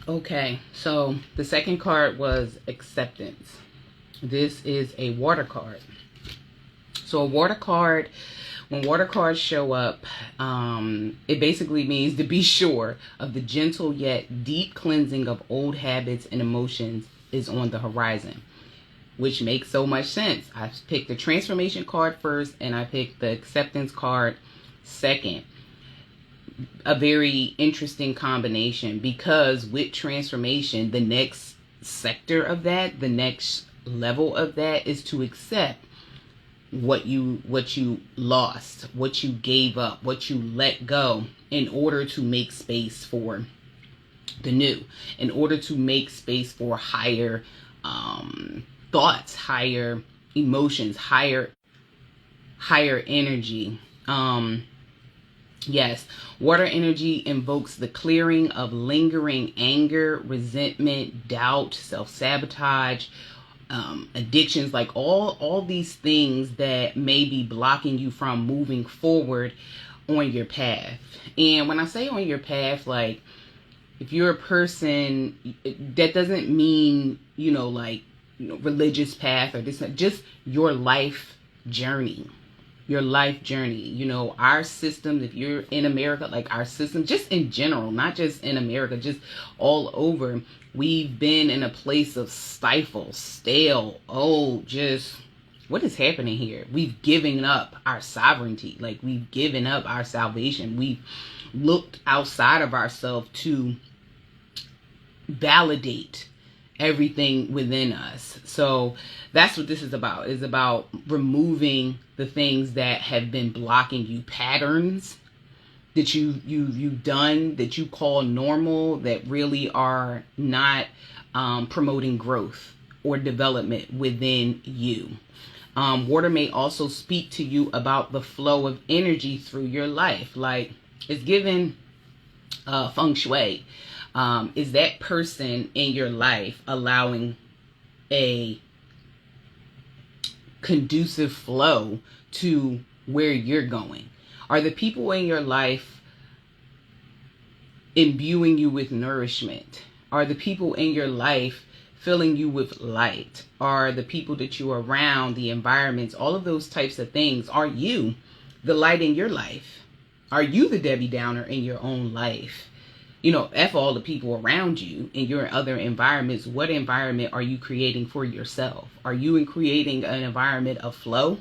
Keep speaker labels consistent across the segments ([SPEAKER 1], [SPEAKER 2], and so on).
[SPEAKER 1] Okay, so the second card was acceptance. This is a water card. So a water card, when water cards show up, it basically means to be sure of the gentle yet deep cleansing of old habits and emotions is on the horizon, which makes so much sense. I picked the transformation card first and I picked the acceptance card second. A very interesting combination, because with transformation, the next sector of that, the next level of that, is to accept what you lost, what you gave up, what you let go, in order to make space for the new, in order to make space for higher thoughts, higher emotions, higher energy. Yes, water energy invokes the clearing of lingering anger, resentment, doubt, self-sabotage, addictions, like all these things that may be blocking you from moving forward on your path. And when I say on your path, like, if you're a person, that doesn't mean, religious path or this, just your life journey. Your life journey. Our systems, if you're in America, like our system, just in general, not just in America, just all over, we've been in a place of stifle, stale, just what is happening here? We've given up our sovereignty. Like, we've given up our salvation. We've looked outside of ourselves to validate everything within us. So that's what this is about. It's about removing the things that have been blocking you, patterns that you've done that you call normal, that really are not promoting growth or development within you. Water may also speak to you about the flow of energy through your life. Like, it's given feng shui. Is that person in your life allowing a conducive flow to where you're going? Are the people in your life imbuing you with nourishment? Are the people in your life filling you with light? Are the people that you are around, the environments, all of those types of things, are you the light in your life? Are you the Debbie Downer in your own life? F all the people around you in your other environments. What environment are you creating for yourself? Are you creating an environment of flow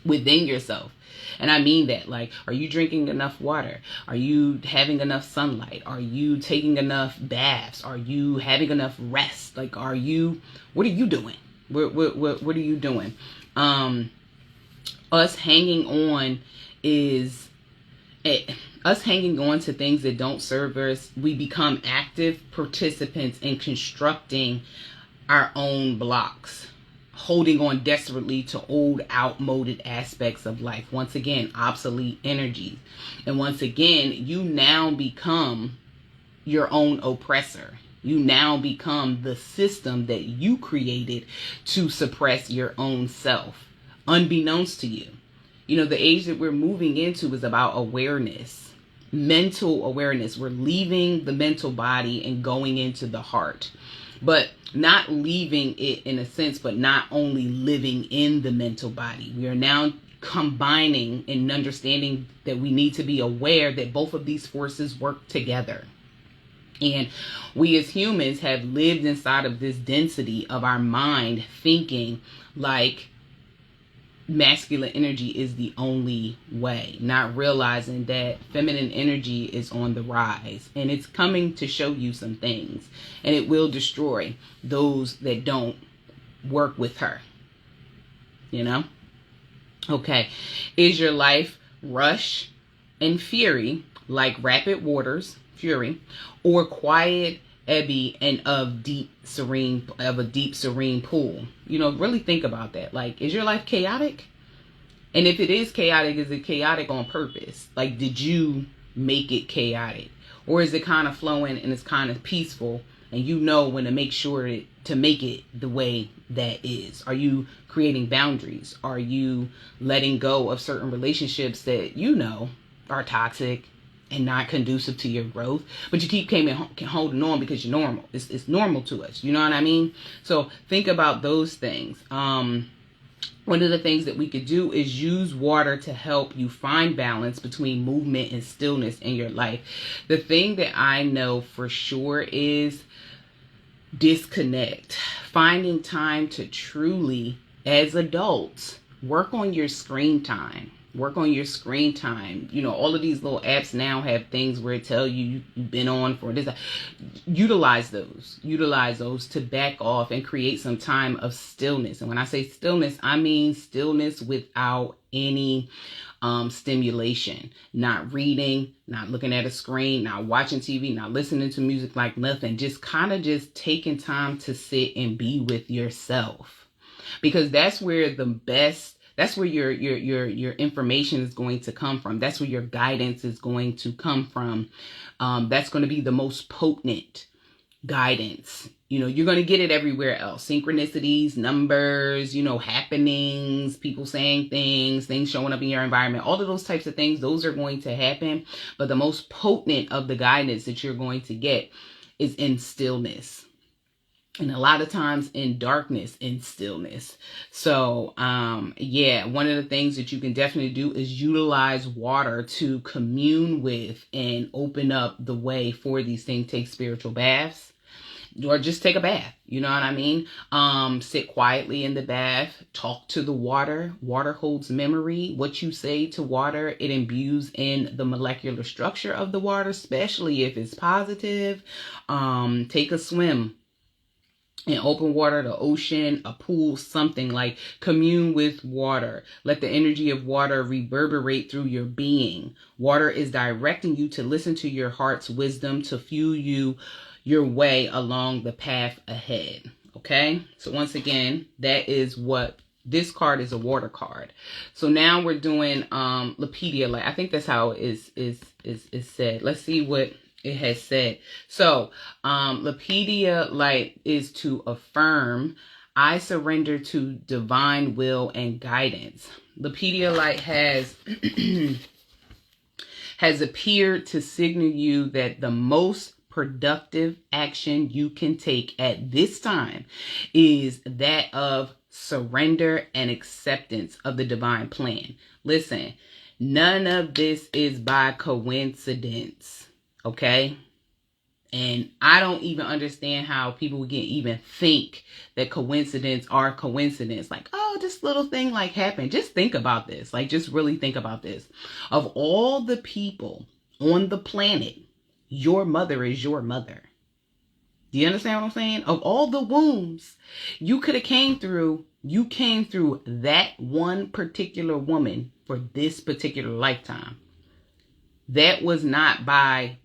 [SPEAKER 1] within yourself? And I mean that, like, are you drinking enough water? Are you having enough sunlight? Are you taking enough baths? Are you having enough rest? Like, what are you doing? What are you doing? Us hanging on to things that don't serve us. We become active participants in constructing our own blocks, holding on desperately to old, outmoded aspects of life. Once again, obsolete energies. And once again, you now become your own oppressor. You now become the system that you created to suppress your own self, unbeknownst to you. The age that we're moving into is about awareness, mental awareness. We're leaving the mental body and going into the heart, but not leaving it in a sense, but not only living in the mental body. We are now combining and understanding that we need to be aware that both of these forces work together. And we as humans have lived inside of this density of our mind, thinking like masculine energy is the only way, not realizing that feminine energy is on the rise, and it's coming to show you some things, and it will destroy those that don't work with her. Okay, is your life rush and fury, like rapid waters, fury, or quiet ebby and of a deep serene pool? Really think about that. Like, is your life chaotic? And if it is chaotic, is it chaotic on purpose? Like, did you make it chaotic? Or is it kind of flowing and it's kind of peaceful, and when to make sure to make it the way that is? Are you creating boundaries? Are you letting go of certain relationships that are toxic? and not conducive to your growth, but you keep holding on because you're normal. It's normal to us. You know what I mean? So think about those things. One of the things that we could do is use water to help you find balance between movement and stillness in your life. The thing that I know for sure is disconnect. Finding time to truly, as adults, work on your screen time. Work on your screen time. You know, all of these little apps now have things where it tell you you've been on for this. Utilize those. Utilize those to back off and create some time of stillness. And when I say stillness, I mean stillness without any stimulation. Not reading, not looking at a screen, not watching TV, not listening to music, like nothing. Just kind of just taking time to sit and be with yourself. Because that's where that's where your information is going to come from. That's where your guidance is going to come from. That's going to be the most potent guidance. You know, you're going to get it everywhere else. Synchronicities, numbers, you know, happenings, people saying things showing up in your environment. All of those types of things, those are going to happen. But the most potent of the guidance that you're going to get is in stillness. And a lot of times in darkness, in stillness. So, yeah, one of the things that you can definitely do is utilize water to commune with and open up the way for these things. Take spiritual baths or just take a bath. You know what I mean? Sit quietly in the bath, talk to the water. Water holds memory. What you say to water, it imbues in the molecular structure of the water, especially if it's positive. Take a swim. In open water, the ocean, a pool, something like commune with water. Let the energy of water reverberate through your being. Water is directing you to listen to your heart's wisdom to fuel you your way along the path ahead. Okay. So once again, that is what this card is, a water card. So now we're doing Lapedia light. I think that's how it is said. Let's see what it has said. So, Lapedia light is to affirm, I surrender to divine will and guidance. Lapedia light has appeared to signal you that the most productive action you can take at this time is that of surrender and acceptance of the divine plan. Listen, none of this is by coincidence. Okay. And I don't even understand how people can even think that coincidence are coincidence. Like, oh, this little thing like happened. Just think about this. Like, just really think about this. Of all the people on the planet, your mother is your mother. Do you understand what I'm saying? Of all the wombs you could have came through, you came through that one particular woman for this particular lifetime. That was not by,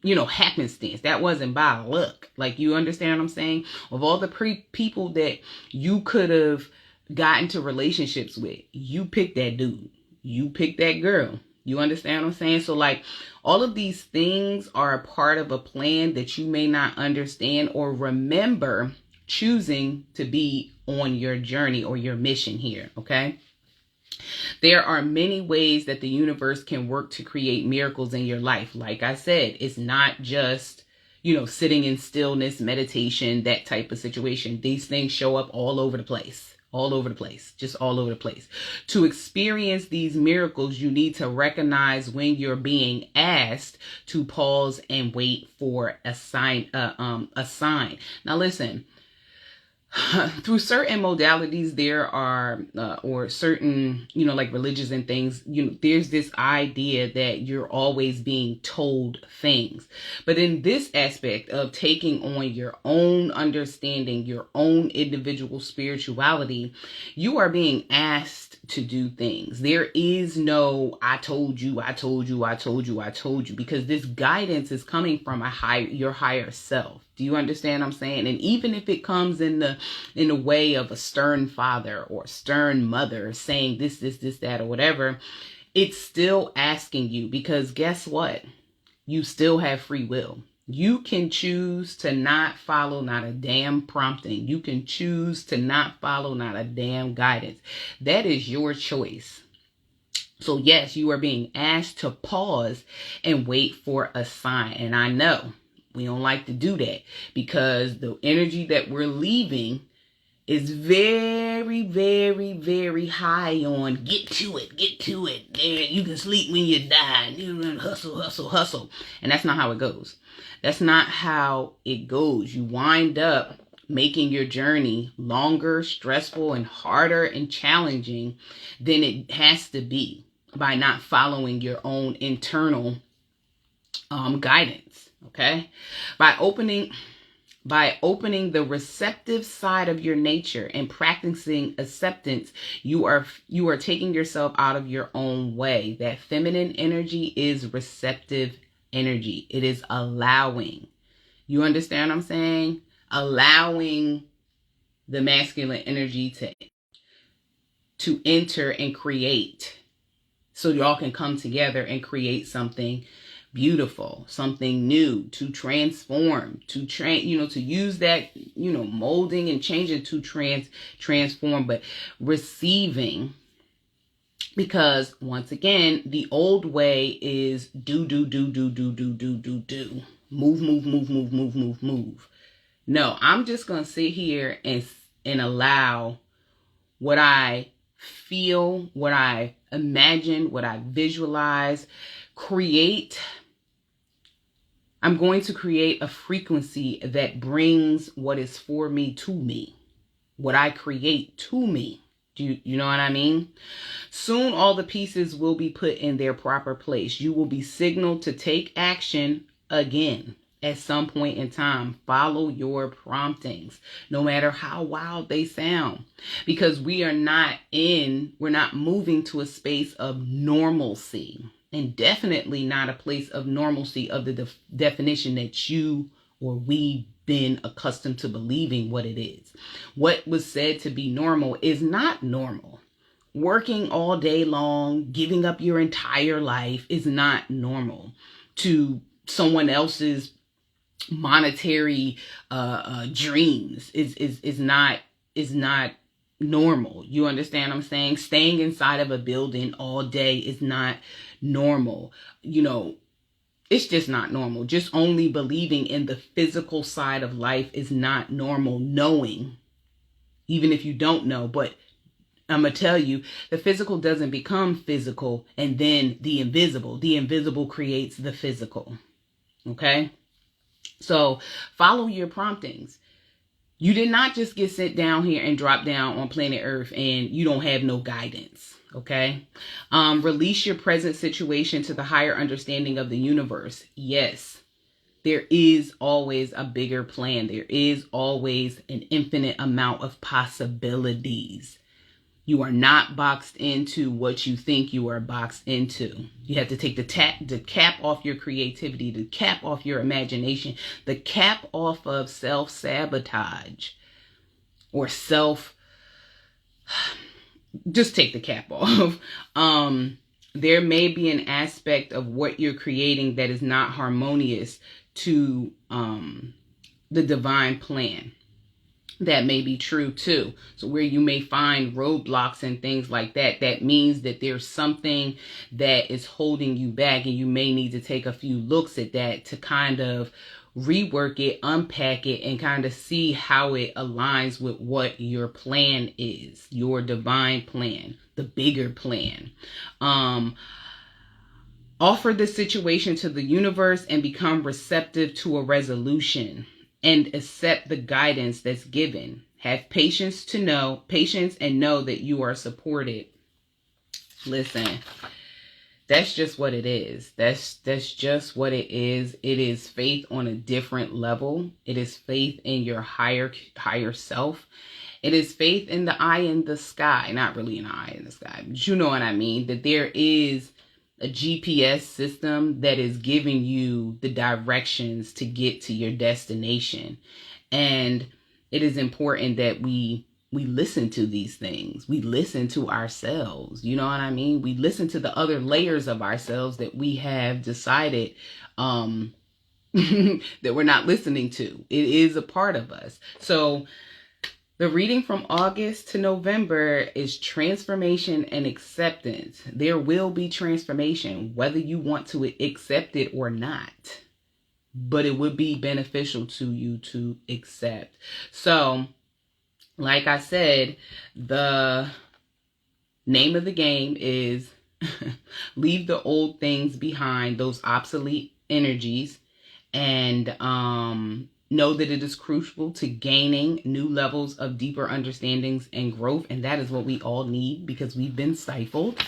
[SPEAKER 1] you know, happenstance. That wasn't by luck. Like, you understand what I'm saying? Of all the people that you could have got into relationships with, you picked that dude. You picked that girl. You understand what I'm saying? So, like, all of these things are a part of a plan that you may not understand or remember choosing to be on your journey or your mission here, okay? There are many ways that the universe can work to create miracles in your life. Like I said, it's not just, you know, sitting in stillness, meditation, that type of situation. These things show up all over the place. All over the place. Just all over the place. To experience these miracles, you need to recognize when you're being asked to pause and wait for a sign. Now listen. Through certain modalities, there are, or certain, you know, like religions and things, you know, there's this idea that you're always being told things. But in this aspect of taking on your own understanding, your own individual spirituality, you are being asked to do things. There is no, I told you, I told you, I told you, I told you, because this guidance is coming from your higher self. Do you understand what I'm saying? And even if it comes in the way of a stern father or stern mother saying this, that, or whatever, it's still asking you, because guess what? You still have free will. You can choose to not follow not a damn prompting. You can choose to not follow not a damn guidance. That is your choice. So yes, you are being asked to pause and wait for a sign. And I know we don't like to do that because the energy that we're leaving is very, very, very high on get to it. There, you can sleep when you die. Hustle, hustle, hustle. And that's not how it goes. That's not how it goes. You wind up making your journey longer, stressful, and harder and challenging than it has to be by not following your own internal guidance. Okay? By opening the receptive side of your nature and practicing acceptance, you are taking yourself out of your own way. That feminine energy is receptive energy. It is allowing. You understand what I'm saying? Allowing the masculine energy to enter and create, so y'all can come together and create something beautiful, something new, to transform, to use that, molding and changing to transform, but receiving. Because once again, the old way is do. Move. No, I'm just going to sit here and allow what I feel, what I imagine, what I visualize, create. I'm going to create a frequency that brings what is for me to me, what I create to me. Do you know what I mean? Soon all the pieces will be put in their proper place. You will be signaled to take action again. At some point in time, follow your promptings, no matter how wild they sound, because we're not moving to a space of normalcy, and definitely not a place of normalcy of the definition that you or we've been accustomed to believing what it is. What was said to be normal is not normal. Working all day long, giving up your entire life is not normal. To someone else's monetary dreams is not normal. You understand what I'm saying? Staying inside of a building all day is not normal. It's just not normal. Just only believing in the physical side of life is not normal. Knowing, even if you don't know, but I'm going to tell you, the physical doesn't become physical and then the invisible creates the physical. Okay? So follow your promptings. You did not just get sent down here and drop down on planet Earth and you don't have no guidance. Okay. Release your present situation to the higher understanding of the universe. Yes, there is always a bigger plan. There is always an infinite amount of possibilities. You are not boxed into what you think you are boxed into. You have to take the cap off your creativity, the cap off your imagination, the cap off of self-sabotage or just take the cap off. There may be an aspect of what you're creating that is not harmonious to the divine plan. That may be true too. So where you may find roadblocks and things like that, that means that there's something that is holding you back, and you may need to take a few looks at that to kind of rework it, unpack it, and kind of see how it aligns with what your plan is, your divine plan, the bigger plan. Offer the situation to the universe and become receptive to a resolution. And accept the guidance that's given. Have patience and know that you are supported. Listen, that's just what it is. That's just what it is. It is faith on a different level. It is faith in your higher self. It is faith in the eye in the sky. Not really an eye in the sky, but you know what I mean. That there is a GPS system that is giving you the directions to get to your destination. And it is important that we listen to these things. We listen to ourselves. You know what I mean? We listen to the other layers of ourselves that we have decided that we're not listening to. It is a part of us. So The reading from August to November is transformation and acceptance. There will be transformation, whether you want to accept it or not. But it would be beneficial to you to accept. So, like I said, the name of the game is leave the old things behind, those obsolete energies, and know that it is crucial to gaining new levels of deeper understandings and growth. And that is what we all need, because we've been stifled.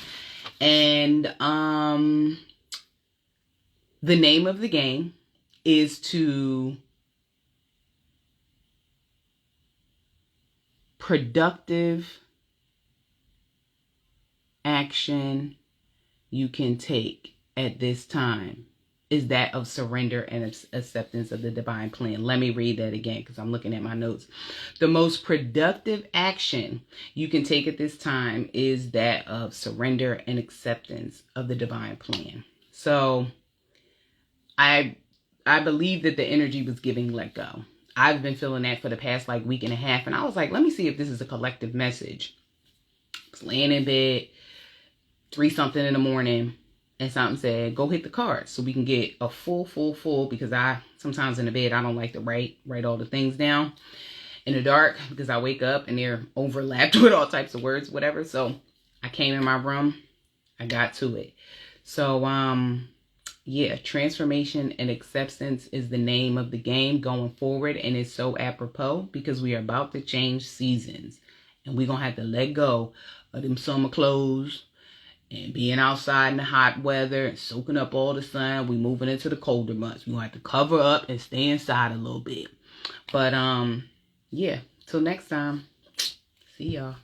[SPEAKER 1] And the name of the game is to productive action you can take at this time is that of surrender and acceptance of the divine plan. Let me read that again, because I'm looking at my notes. The most productive action you can take at this time is that of surrender and acceptance of the divine plan. So I believe that the energy was giving let go. I've been feeling that for the past week and a half. And I was like, let me see if this is a collective message. I was laying in bed, 3-something in the morning, and something said, go hit the cards so we can get a full, because sometimes in the bed, I don't like to write all the things down in the dark, because I wake up and they're overlapped with all types of words, whatever. So I came in my room, I got to it. So, yeah, transformation and acceptance is the name of the game going forward. And it's so apropos because we are about to change seasons. And we're going to have to let go of them summer clothes and being outside in the hot weather and soaking up all the sun. We're moving into the colder months. We're going to have to cover up and stay inside a little bit. But, yeah, till next time. See y'all.